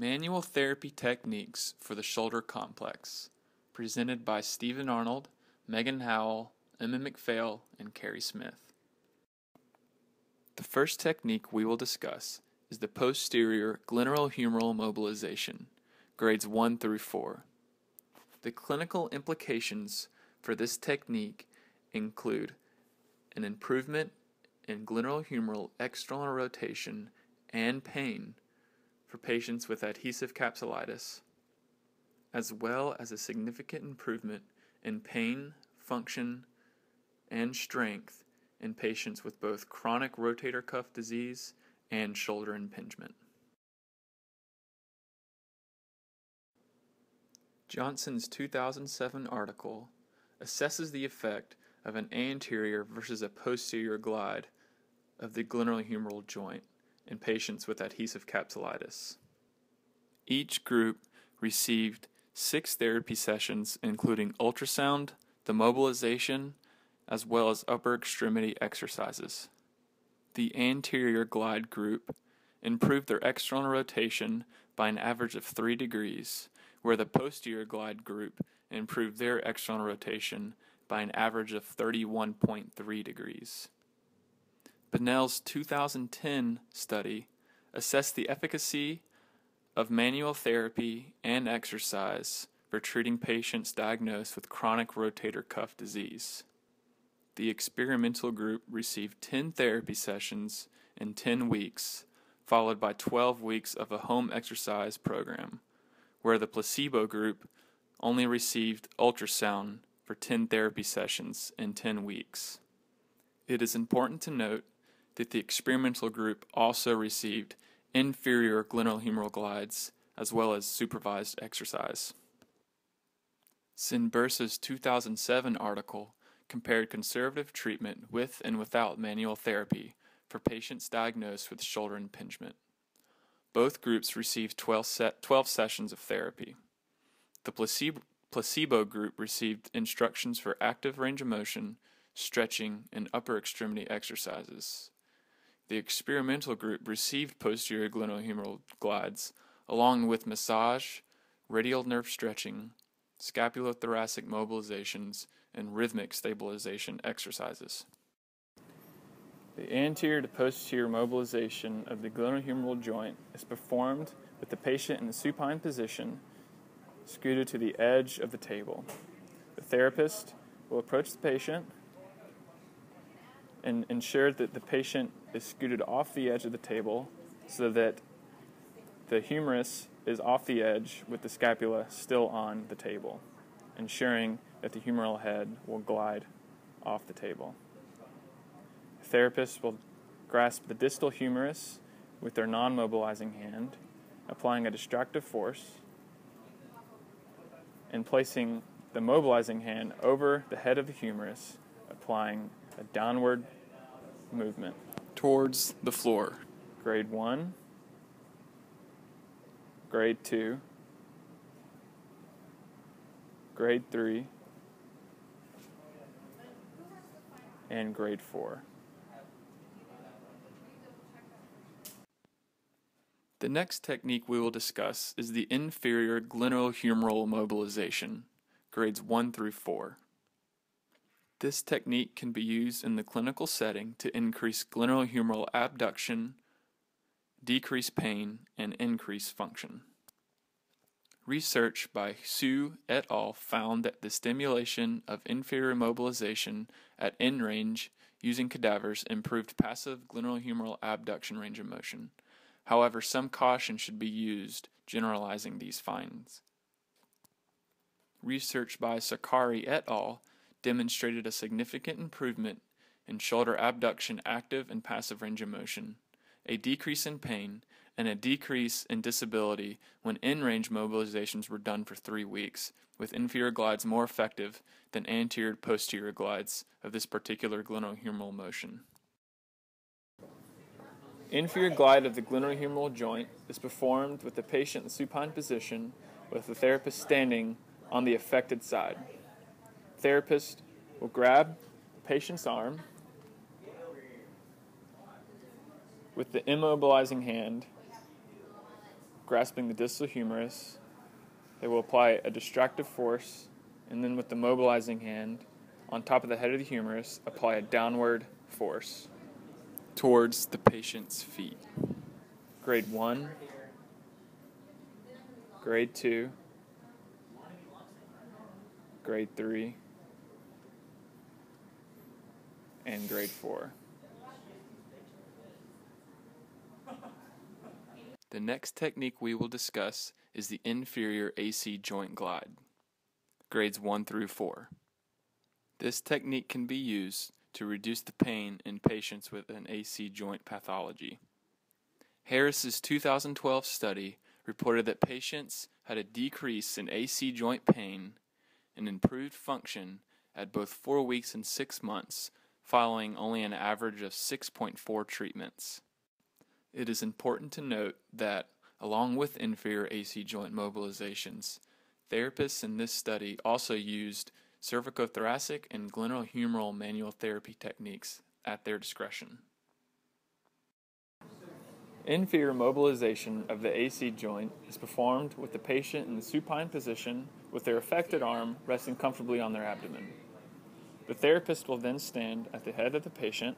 Manual Therapy Techniques for the Shoulder Complex, presented by Stephen Arnold, Megan Howell, Emma McPhail, and Carrie Smith. The first technique we will discuss is the posterior glenohumeral mobilization, grades 1 through 4. The clinical implications for this technique include an improvement in glenohumeral external rotation and pain for patients with adhesive capsulitis, as well as a significant improvement in pain, function, and strength in patients with both chronic rotator cuff disease and shoulder impingement. Johnson's 2007 article assesses the effect of an anterior versus a posterior glide of the glenohumeral joint in patients with adhesive capsulitis. Each group received 6 therapy sessions, including ultrasound, the mobilization, as well as upper extremity exercises. The anterior glide group improved their external rotation by an average of 3 degrees, where the posterior glide group improved their external rotation by an average of 31.3 degrees. Bunnell's 2010 study assessed the efficacy of manual therapy and exercise for treating patients diagnosed with chronic rotator cuff disease. The experimental group received 10 therapy sessions in 10 weeks, followed by 12 weeks of a home exercise program, where the placebo group only received ultrasound for 10 therapy sessions in 10 weeks. It is important to note that the experimental group also received inferior glenohumeral glides as well as supervised exercise. Sinbursa's 2007 article compared conservative treatment with and without manual therapy for patients diagnosed with shoulder impingement. Both groups received 12 sessions of therapy. The placebo group received instructions for active range of motion, stretching, and upper extremity exercises. The experimental group received posterior glenohumeral glides, along with massage, radial nerve stretching, scapulothoracic mobilizations, and rhythmic stabilization exercises. The anterior to posterior mobilization of the glenohumeral joint is performed with the patient in the supine position, scooted to the edge of the table. The therapist will approach the patient and ensure that the patient is scooted off the edge of the table so that the humerus is off the edge with the scapula still on the table, ensuring that the humeral head will glide off the table. The therapist will grasp the distal humerus with their non-mobilizing hand, applying a distractive force, and placing the mobilizing hand over the head of the humerus, applying a downward movement towards the floor. Grade 1, Grade 2, Grade 3, and Grade 4. The next technique we will discuss is the inferior glenohumeral mobilization, grades 1 through 4. This technique can be used in the clinical setting to increase glenohumeral abduction, decrease pain, and increase function. Research by Su et al. Found that the stimulation of inferior mobilization at end range using cadavers improved passive glenohumeral abduction range of motion. However, some caution should be used generalizing these findings. Research by Sakari et al. Demonstrated a significant improvement in shoulder abduction active and passive range of motion, a decrease in pain, and a decrease in disability when in-range mobilizations were done for 3 weeks, with inferior glides more effective than anterior to posterior glides of this particular glenohumeral motion. Inferior glide of the glenohumeral joint is performed with the patient in supine position with the therapist standing on the affected side. The therapist will grab the patient's arm with the immobilizing hand grasping the distal humerus. They will apply a distractive force, and then with the mobilizing hand on top of the head of the humerus, apply a downward force towards the patient's feet. Grade 1, Grade 2, Grade 3, and Grade 4. The next technique we will discuss is the inferior AC joint glide, grades 1 through 4. This technique can be used to reduce the pain in patients with an AC joint pathology. Harris's 2012 study reported that patients had a decrease in AC joint pain and improved function at both 4 weeks and 6 months, following only an average of 6.4 treatments. It is important to note that, along with inferior AC joint mobilizations, therapists in this study also used cervicothoracic and glenohumeral manual therapy techniques at their discretion. Inferior mobilization of the AC joint is performed with the patient in the supine position with their affected arm resting comfortably on their abdomen. The therapist will then stand at the head of the patient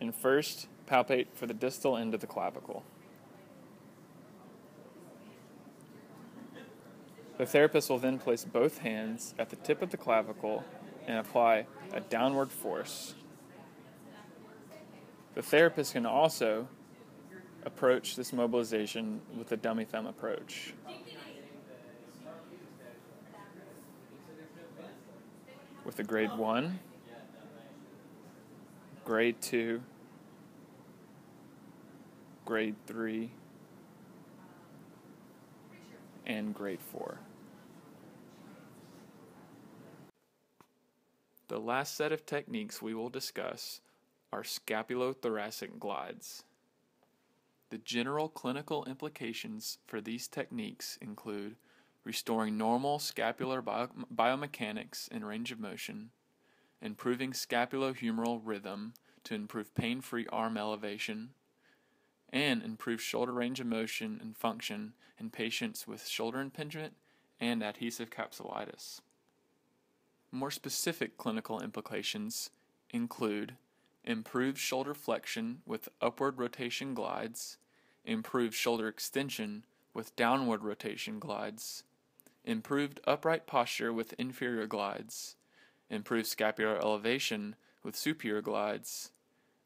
and first palpate for the distal end of the clavicle. The therapist will then place both hands at the tip of the clavicle and apply a downward force. The therapist can also approach this mobilization with a dummy thumb approach. With a grade 1, grade 2, grade 3, and grade 4. The last set of techniques we will discuss are scapulothoracic glides. The general clinical implications for these techniques include restoring normal scapular biomechanics and range of motion, improving scapulohumeral rhythm to improve pain-free arm elevation, and improve shoulder range of motion and function in patients with shoulder impingement and adhesive capsulitis. More specific clinical implications include improved shoulder flexion with upward rotation glides, improved shoulder extension with downward rotation glides, improved upright posture with inferior glides, improved scapular elevation with superior glides,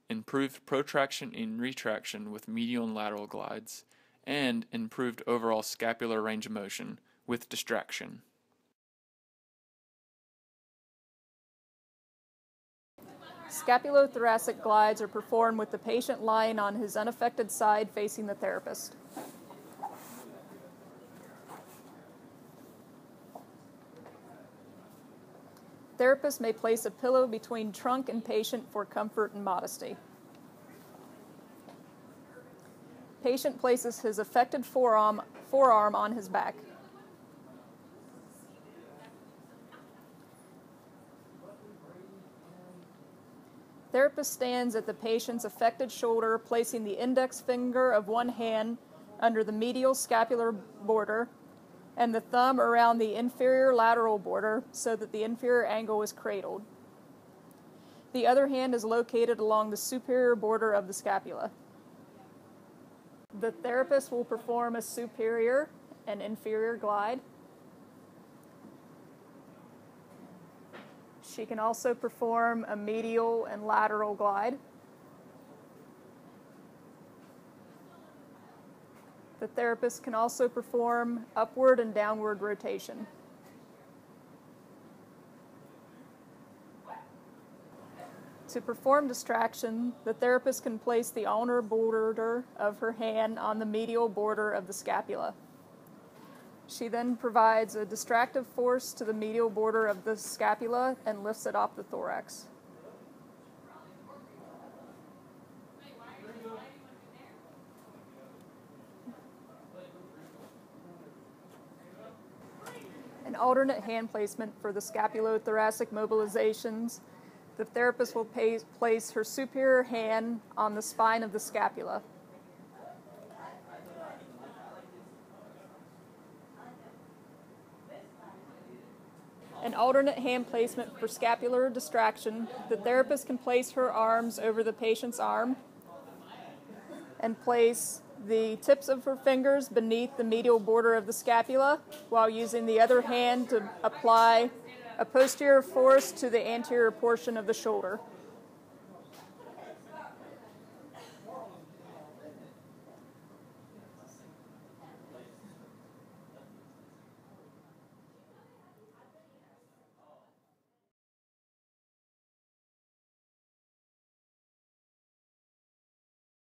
improved protraction and retraction with medial and lateral glides, and improved overall scapular range of motion with distraction. Scapulothoracic glides are performed with the patient lying on his unaffected side facing the therapist. Therapist may place a pillow between trunk and patient for comfort and modesty. Patient places his affected forearm on his back. Therapist stands at the patient's affected shoulder, placing the index finger of one hand under the medial scapular border and the thumb around the inferior lateral border so that the inferior angle is cradled. The other hand is located along the superior border of the scapula. The therapist will perform a superior and inferior glide. She can also perform a medial and lateral glide. The therapist can also perform upward and downward rotation. To perform distraction, the therapist can place the ulnar border of her hand on the medial border of the scapula. She then provides a distractive force to the medial border of the scapula and lifts it off the thorax. An alternate hand placement for the scapulothoracic mobilizations. The therapist will place her superior hand on the spine of the scapula. An alternate hand placement for scapular distraction. The therapist can place her arms over the patient's arm and place the tips of her fingers beneath the medial border of the scapula while using the other hand to apply a posterior force to the anterior portion of the shoulder.